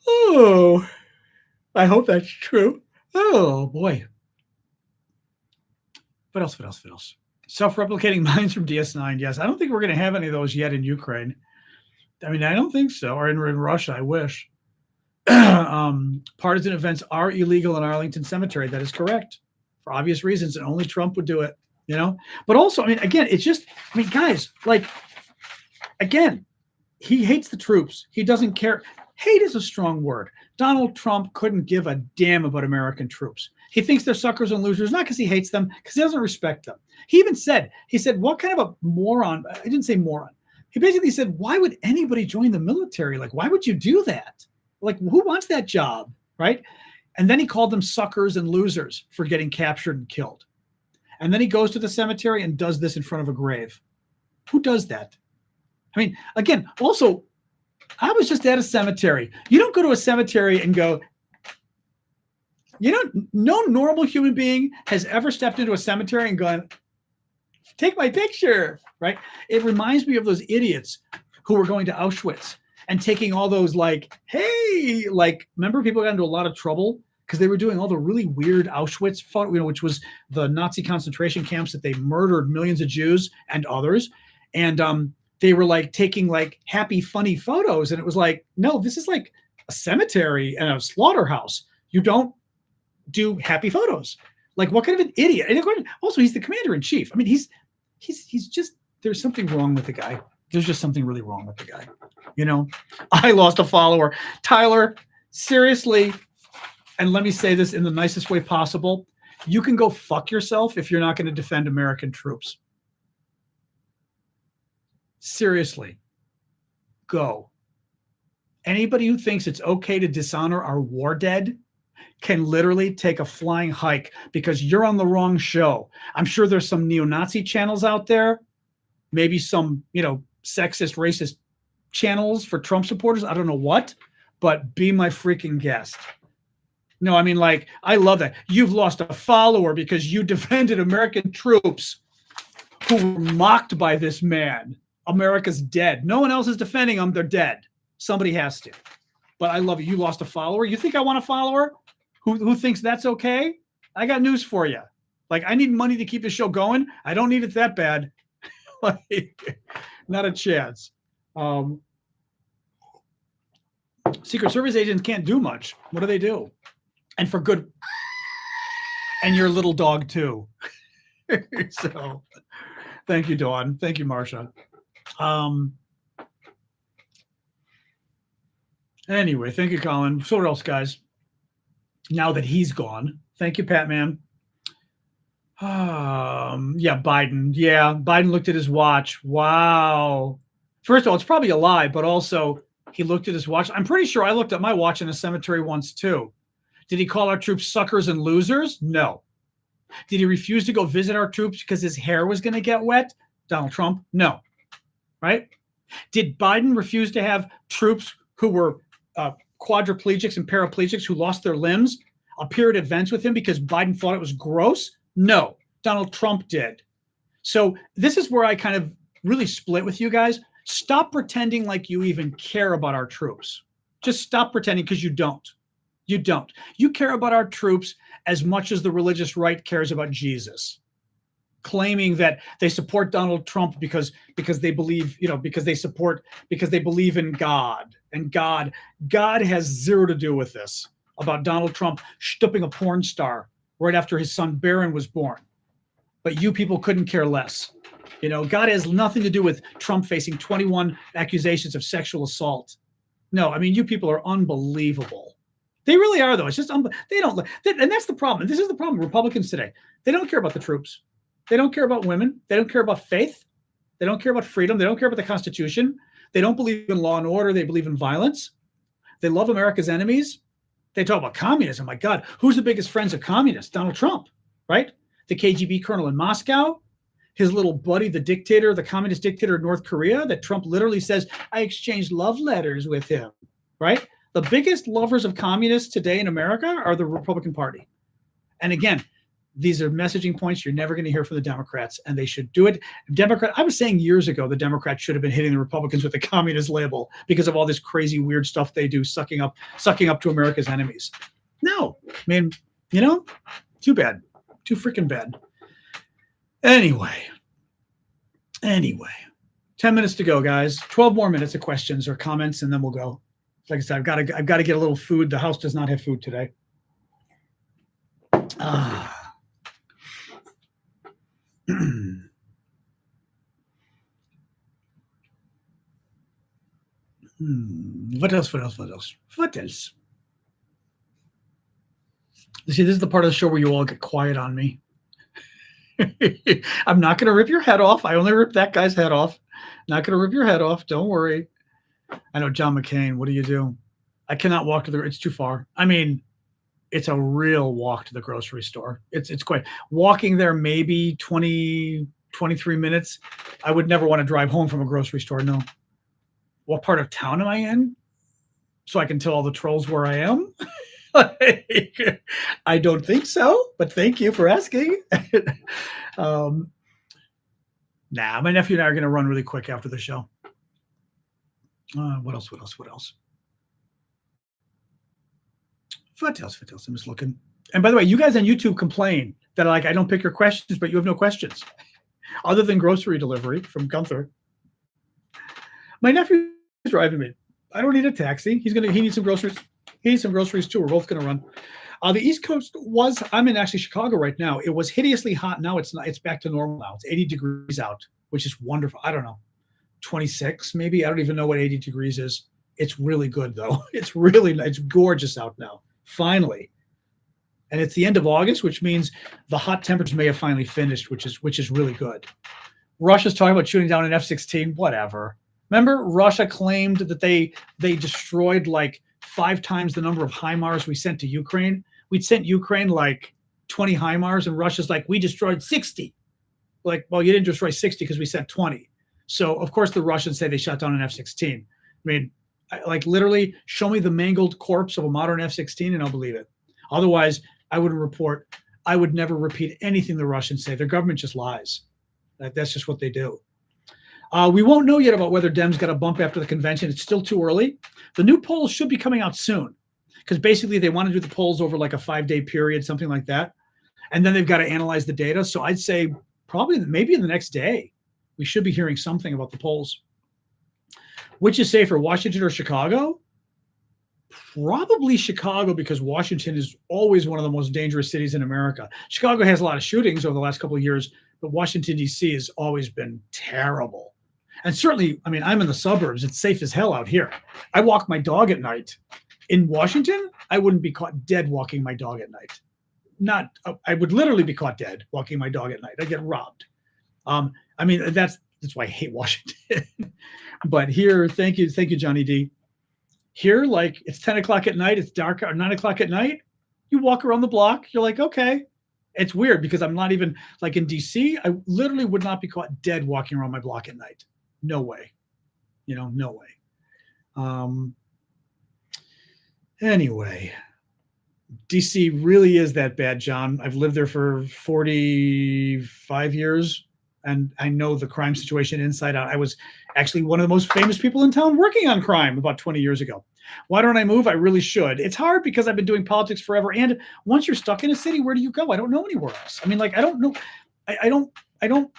Oh, I hope that's true. Oh, boy. What else? Self-replicating minds from DS9. Yes, I don't think we're going to have any of those yet in Ukraine. I mean, I don't think so. Or in Russia, I wish. Partisan events are illegal in Arlington Cemetery. That is correct. For obvious reasons, and only Trump would do it, But also, I mean, again, it's just, I mean, guys, like, again, he hates the troops. He doesn't care. Hate is a strong word. Donald Trump couldn't give a damn about American troops. He thinks they're suckers and losers, not because he hates them, because he doesn't respect them. He said, what kind of a moron? I didn't say moron. He basically said, why would anybody join the military? Like, why would you do that? Like, who wants that job, right? And then he called them suckers and losers for getting captured and killed. And then he goes to the cemetery and does this in front of a grave. Who does that? I mean, again, also, I was just at a cemetery. You don't go to a cemetery and go, no normal human being has ever stepped into a cemetery and gone, take my picture, right? It reminds me of those idiots who were going to Auschwitz and taking all those remember people got into a lot of trouble because they were doing all the really weird Auschwitz, which was the Nazi concentration camps that they murdered millions of Jews and others. And they were taking happy, funny photos. And it was no, this is like a cemetery and a slaughterhouse. You don't do happy photos. What kind of an idiot? And also, he's the commander in chief. I mean, he's just, there's something wrong with the guy. There's just something really wrong with the guy. I lost a follower. Tyler, seriously, and let me say this in the nicest way possible. You can go fuck yourself if you're not going to defend American troops. Seriously, go. Anybody who thinks it's okay to dishonor our war dead can literally take a flying hike because you're on the wrong show. I'm sure there's some neo-Nazi channels out there, maybe some, sexist, racist channels for Trump supporters. I don't know what, but be my freaking guest. No, I mean, I love that. You've lost a follower because you defended American troops who were mocked by this man. America's dead. No one else is defending them. They're dead. Somebody has to. But I love it. You lost a follower. You think I want a follower who thinks that's okay? I got news for you. I need money to keep the show going. I don't need it that bad. Not a chance. Secret Service agents can't do much. What do they do? And for good. And your little dog too. So, thank you, Dawn. Thank you, Marsha. Anyway, thank you, Colin. So what else, guys? Now that he's gone. Thank you, Patman. Yeah, Biden. Yeah, Biden looked at his watch. Wow. First of all, it's probably a lie, but also he looked at his watch. I'm pretty sure I looked at my watch in a cemetery once too. Did he call our troops suckers and losers? No. Did he refuse to go visit our troops because his hair was going to get wet? Donald Trump? No. Right? Did Biden refuse to have troops who were quadriplegics and paraplegics who lost their limbs appear at events with him because Biden thought it was gross? No. Donald Trump did. So this is where I kind of really split with you guys. Stop pretending like you even care about our troops. Just stop pretending, because you don't. You don't. You care about our troops as much as the religious right cares about Jesus, claiming that they support Donald Trump because they believe, because they believe in God. And God has zero to do with this, about Donald Trump stooping a porn star right after his son Barron was born. But you people couldn't care less. God has nothing to do with Trump facing 21 accusations of sexual assault. No, I mean, you people are unbelievable. They really are, though. It's just they don't, and that's the problem. And this is the problem. Republicans today, they don't care about the troops. They don't care about women. They don't care about faith. They don't care about freedom. They don't care about the Constitution. They don't believe in law and order. They believe in violence. They love America's enemies. They talk about communism. My God, who's the biggest friends of communists? Donald Trump, right? The KGB colonel in Moscow, his little buddy, the dictator, the communist dictator of North Korea, that Trump literally says, I exchanged love letters with him, right? The biggest lovers of communists today in America are the Republican Party. And again, these are messaging points you're never going to hear from the Democrats, and they should do it. I was saying years ago, the Democrats should have been hitting the Republicans with the communist label because of all this crazy, weird stuff they do, sucking up to America's enemies. No, I mean, too bad, too freaking bad. Anyway, 10 minutes to go, guys. 12 more minutes of questions or comments, and then we'll go. Like I said, I've got to get a little food. The house does not have food today. What else? You see, this is the part of the show where you all get quiet on me. I'm not going to rip your head off. I only ripped that guy's head off. Not going to rip your head off. Don't worry. I know, John McCain, what do you do? I cannot walk to it's too far. I mean, it's a real walk to the grocery store. It's quite walking there, maybe 20, 23 minutes. I would never want to drive home from a grocery store. No. What part of town am I in? So I can tell all the trolls where I am? I don't think so, but thank you for asking. My nephew and I are going to run really quick after the show. What else? What else? I'm just looking. And by the way, you guys on YouTube complain that I don't pick your questions, but you have no questions other than grocery delivery from Gunther. My nephew is driving me. I don't need a taxi. He needs some groceries. He needs some groceries too. We're both going to run. The East Coast I'm in actually Chicago right now. It was hideously hot. Now it's not. It's back to normal now. It's 80 degrees out, which is wonderful. I don't know. 26 maybe. I don't even know what 80 degrees is. It's really good though. It's gorgeous out now. Finally. And it's the end of August, which means the hot temperatures may have finally finished, which is really good. Russia's talking about shooting down an F-16, whatever. Remember, Russia claimed that they destroyed like 5 times the number of HIMARS we sent to Ukraine. We'd sent Ukraine like 20 HIMARS, and Russia's like, we destroyed 60. Like, well, you didn't destroy 60 because we sent 20. So, of course, the Russians say they shot down an F-16. I mean, literally, show me the mangled corpse of a modern F-16 and I'll believe it. Otherwise, I would never repeat anything the Russians say. Their government just lies. That's just what they do. We won't know yet about whether Dems got a bump after the convention. It's still too early. The new polls should be coming out soon because basically they want to do the polls over like a 5-day period, something like that. And then they've got to analyze the data. So I'd say probably maybe in the next day, we should be hearing something about the polls. Which is safer, Washington or Chicago? Probably Chicago, because Washington is always one of the most dangerous cities in America. Chicago has a lot of shootings over the last couple of years, but Washington, D.C. has always been terrible. And certainly, I mean, I'm in the suburbs. It's safe as hell out here. I walk my dog at night. In Washington, I wouldn't be caught dead walking my dog at night. I would literally be caught dead walking my dog at night. I'd get robbed. I mean, that's why I hate Washington. But here, thank you, Johnny D. Here, like, it's 10 o'clock at night, it's dark, or 9 o'clock at night, you walk around the block, you're like, okay. It's weird because I'm not even, like in DC, I literally would not be caught dead walking around my block at night. No way. No way. Anyway, DC really is that bad, John. I've lived there for 45 years. and I know the crime situation inside out. I was actually one of the most famous people in town working on crime about 20 years ago. Why don't I move? I really should. It's hard because I've been doing politics forever. And once you're stuck in a city, where do you go? I don't know anywhere else. I mean, like, I don't know. I don't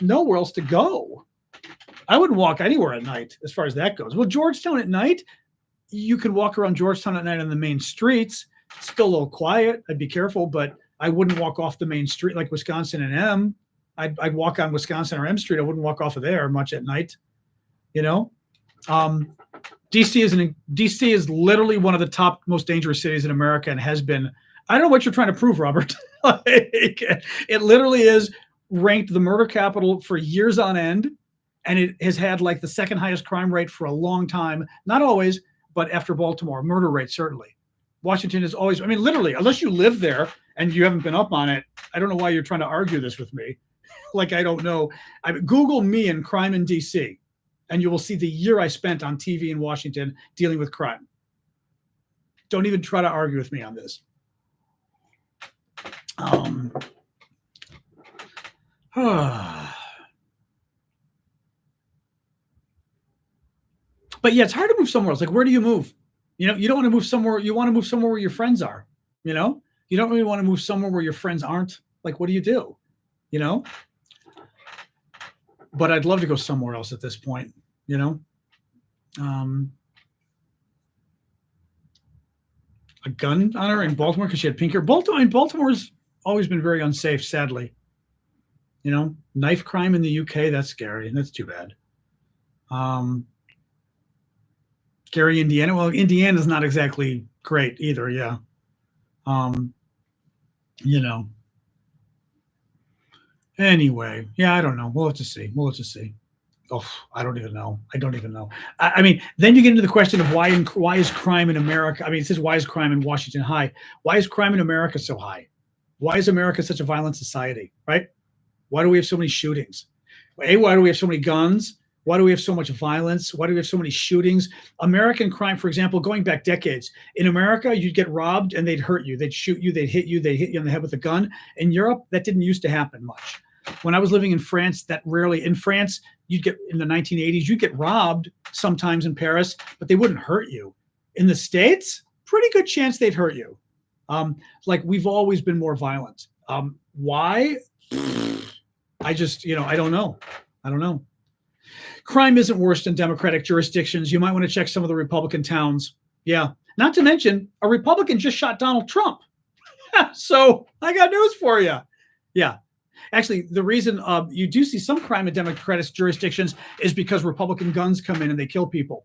know where else to go. I wouldn't walk anywhere at night as far as that goes. Well, Georgetown at night, you can walk around Georgetown at night on the main streets. It's still a little quiet. I'd be careful, but I wouldn't walk off the main street like Wisconsin and M. I'd walk on Wisconsin or M Street. I wouldn't walk off of there much at night. You know, DC is literally one of the top most dangerous cities in America and has been. I don't know what you're trying to prove, Robert. It literally is ranked the murder capital for years on end, and it has had like the second highest crime rate for a long time. Not always, but after Baltimore, murder rate certainly. Washington is always. I mean, literally, unless you live there and you haven't been up on it, I don't know why you're trying to argue this with me. Like, I don't know. Google me and crime in DC, and you will see the year I spent on TV in Washington dealing with crime. Don't even try to argue with me on this. But yeah, it's hard to move somewhere else. Like, where do you move? You know, you don't want to move somewhere. You want to move somewhere where your friends are. You know, you don't really want to move somewhere where your friends aren't. Like, what do you do? You know. But I'd love to go somewhere else at this point. You know. A gun on her in Baltimore because she had pink hair. Baltimore's always been very unsafe, sadly. You know, knife crime in the UK, that's scary. That's too bad. Gary, Indiana. Well, Indiana's not exactly great either, yeah. You know. Anyway, yeah, I don't know. We'll have to see. Oh, I don't even know. I mean, then you get into the question of why is crime in America? I mean, it says why is crime in Washington high? Why is crime in America so high? Why is America such a violent society, right? Why do we have so many shootings? Why do we have so many guns? Why do we have so much violence? Why do we have so many shootings? American crime, for example, going back decades, in America, you'd get robbed and they'd hurt you. They'd shoot you. They'd hit you on the head with a gun. In Europe, that didn't used to happen much. When I was living in France, in France, you'd get in the 1980s, you'd get robbed sometimes in Paris, but they wouldn't hurt you. In the States, pretty good chance they'd hurt you. Like, we've always been more violent. Why? I don't know. Crime isn't worse in Democratic jurisdictions. You might want to check some of the Republican towns. Yeah. Not to mention, a Republican just shot Donald Trump. So I got news for you. Yeah. Actually, the reason you do see some crime in Democratic jurisdictions is because Republican guns come in and they kill people.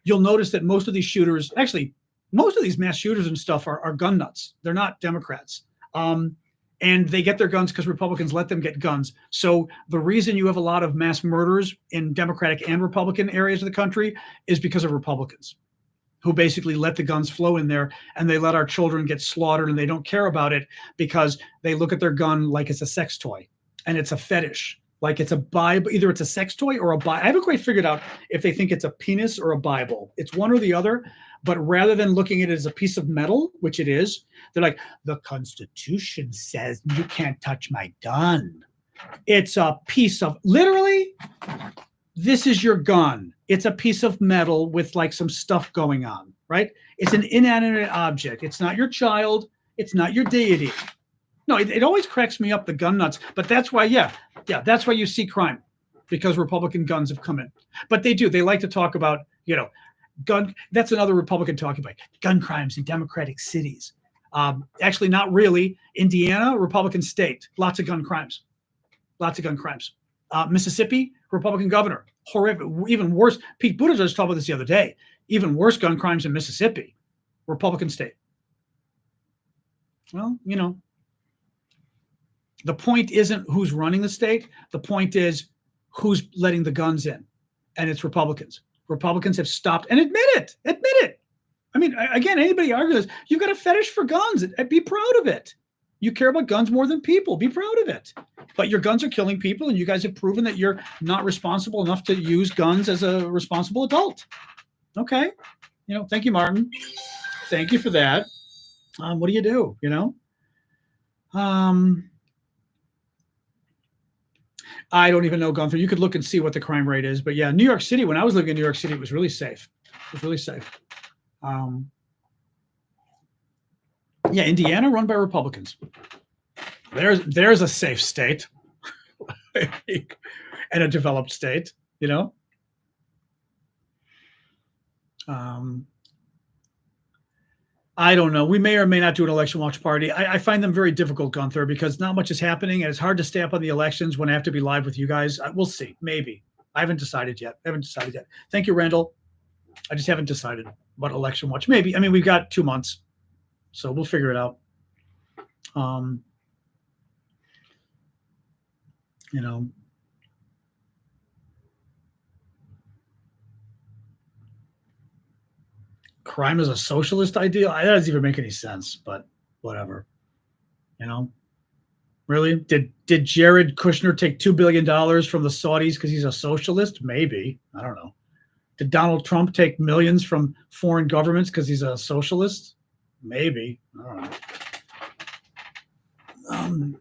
You'll notice that most of these shooters, actually, most of these mass shooters and stuff are gun nuts. They're not Democrats. And they get their guns because Republicans let them get guns. So the reason you have a lot of mass murders in Democratic and Republican areas of the country is because of Republicans who basically let the guns flow in there, and they let our children get slaughtered, and they don't care about it because they look at their gun like it's a sex toy and it's a fetish. Like it's a Bible, either it's a sex toy or a Bible. I haven't quite figured out if they think it's a penis or a Bible. It's one or the other, but rather than looking at it as a piece of metal, which it is, they're like, the Constitution says you can't touch my gun. It's a piece of, literally, this is your gun. It's a piece of metal with like some stuff going on, right? It's an inanimate object. It's not your child. It's not your deity. No, it always cracks me up, the gun nuts. But that's why, that's why you see crime, because Republican guns have come in. But they do. They like to talk about, gun. That's another Republican talking about gun crimes in Democratic cities. Actually, not really. Indiana, Republican state. Lots of gun crimes. Mississippi, Republican governor. Horrific. Even worse. Pete Buttigieg talked about this the other day. Even worse gun crimes in Mississippi. Republican state. Well, the point isn't who's running the state. The point is who's letting the guns in. And it's Republicans. Republicans have stopped, and admit it. I mean, again, anybody argues, you've got a fetish for guns. Be proud of it. You care about guns more than people. Be proud of it. But your guns are killing people, and you guys have proven that you're not responsible enough to use guns as a responsible adult. Okay. Thank you, Martin. Thank you for that. What do you do, I don't even know, Gunther. You could look and see what the crime rate is. But yeah, New York City, when I was living in New York City, it was really safe. It was really safe. Yeah, Indiana run by Republicans. There's a safe state and a developed state, you know. I don't know. We may or may not do an election watch party. I find them very difficult, Gunther, because not much is happening, and it's hard to stay up on the elections when I have to be live with you guys. We'll see. Maybe. I haven't decided yet. Thank you, Randall. I just haven't decided what election watch. Maybe. I mean, we've got 2 months, so we'll figure it out. You know. Crime is a socialist ideal. That doesn't even make any sense, but whatever. You know, really? Did Jared Kushner take $2 billion from the Saudis because he's a socialist? Maybe. I don't know. Did Donald Trump take millions from foreign governments because he's a socialist? Maybe. I don't know.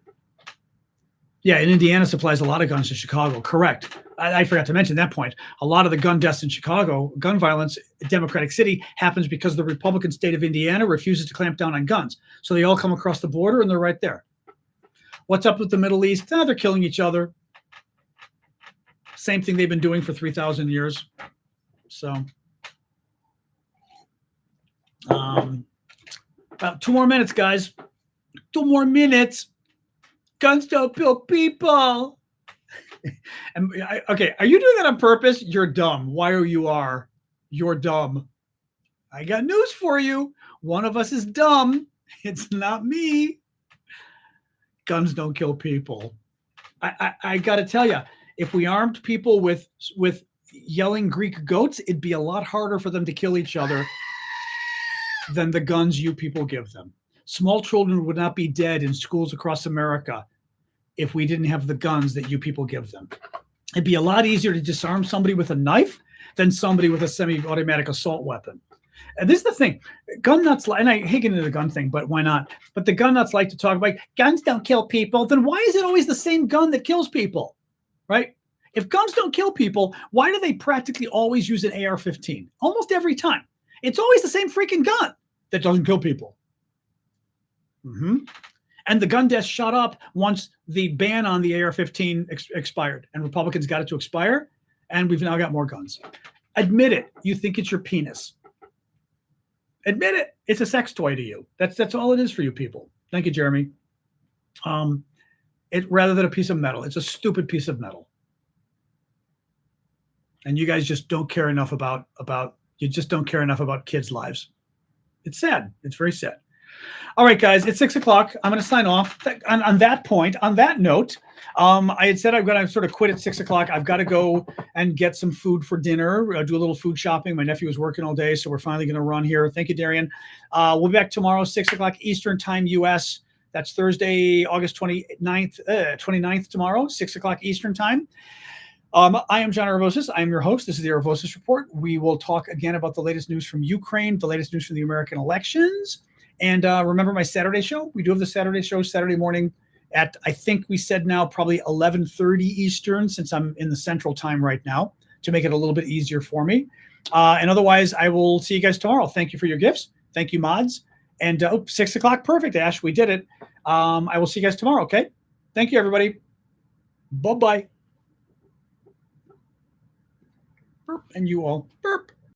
Yeah, and Indiana supplies a lot of guns to Chicago. Correct. I forgot to mention that point. A lot of the gun deaths in Chicago, gun violence, Democratic City, happens because the Republican state of Indiana refuses to clamp down on guns. So they all come across the border and they're right there. What's up with the Middle East? They're killing each other. Same thing they've been doing for 3,000 years. So, about 2 more minutes, guys. 2 more minutes. Guns don't kill people. Okay, are you doing that on purpose? You're dumb. Why you are? You're dumb. I got news for you. One of us is dumb. It's not me. Guns don't kill people. I got to tell you, if we armed people with yelling Greek goats, it'd be a lot harder for them to kill each other than the guns you people give them. Small children would not be dead in schools across America if we didn't have the guns that you people give them. It'd be a lot easier to disarm somebody with a knife than somebody with a semi-automatic assault weapon. And this is the thing. Gun nuts, and I hate getting into the gun thing, but why not? But the gun nuts like to talk about guns don't kill people. Then why is it always the same gun that kills people, right? If guns don't kill people, why do they practically always use an AR-15? Almost every time. It's always the same freaking gun that doesn't kill people. And the gun deaths shot up once the ban on the AR-15 expired, and Republicans got it to expire, and we've now got more guns. Admit it. You think it's your penis. Admit it. It's a sex toy to you. That's all it is for you people. Thank you, Jeremy. It rather than a piece of metal. It's a stupid piece of metal. And you guys just don't care enough about you just don't care enough about kids' lives. It's sad. It's very sad. All right, guys, it's 6 o'clock. I'm going to sign off. On that point, on that note, I had said I'm going to sort of quit at 6 o'clock. I've got to go and get some food for dinner, do a little food shopping. My nephew was working all day, so we're finally going to run here. Thank you, Darian. We'll be back tomorrow, 6 o'clock Eastern Time, U.S. That's Thursday, August 29th tomorrow, 6 o'clock Eastern Time. I am John Aravosis. I am your host. This is the Aravosis Report. We will talk again about the latest news from Ukraine, the latest news from the American elections. And remember my Saturday show? We do have the Saturday show Saturday morning at, I think we said now, probably 11:30 Eastern, since I'm in the Central Time right now, to make it a little bit easier for me. And otherwise, I will see you guys tomorrow. Thank you for your gifts. Thank you, mods. And 6 o'clock, perfect, Ash. We did it. I will see you guys tomorrow, okay? Thank you, everybody. Bye-bye. Burp, and you all burp.